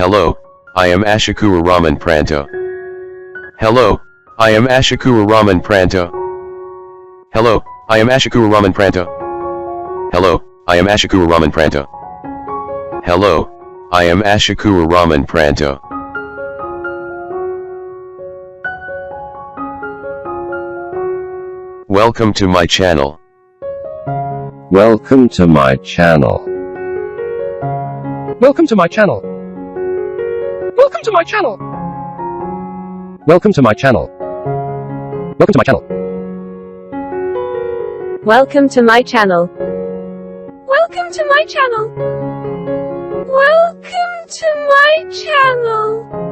Hello, I am Ashikura Raman Pranto. Hello, I am Ashikura Raman Pranto. Hello, I am Ashikura Raman Pranto. Hello, I am Ashikura Raman Pranto. Hello, I am Ashikura Raman Pranto. Welcome to my channel. Welcome to my channel. Welcome to my channel. Welcome to my channel. Welcome to my channel. Welcome to my channel. Welcome to my channel. Welcome to my channel. Welcome to my channel.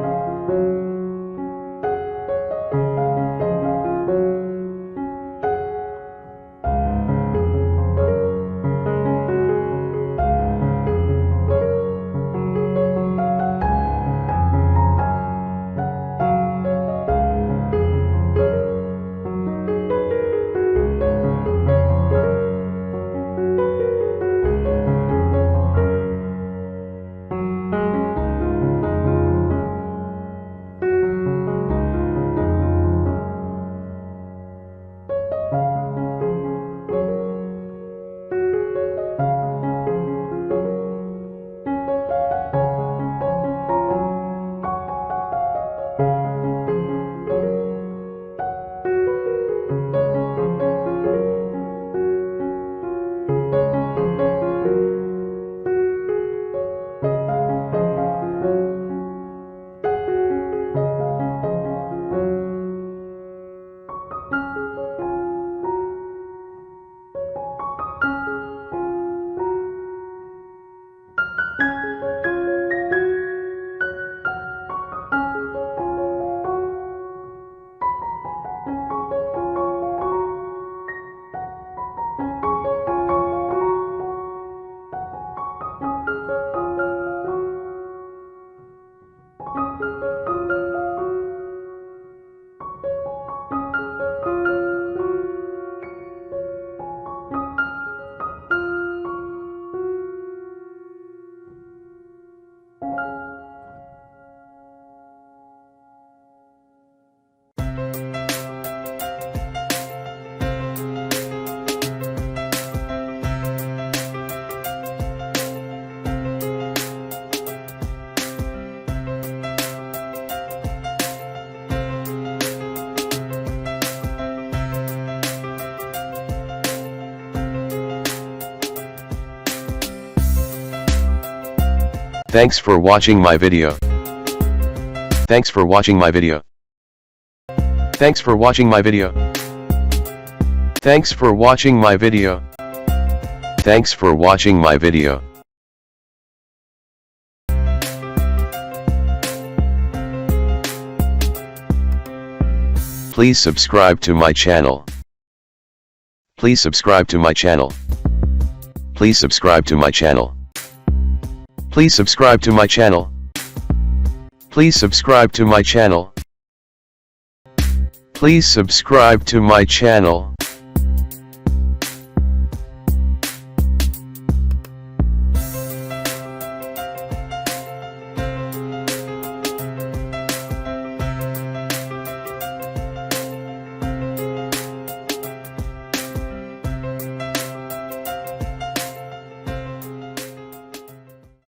Thanks for watching my video. Thanks for watching my video. Thanks for watching my video. Thanks for watching my video. Thanks for watching my video. Please subscribe to my channel. Please subscribe to my channel. Please subscribe to my channel. Please subscribe to my channel. Please subscribe to my channel. Please subscribe to my channel.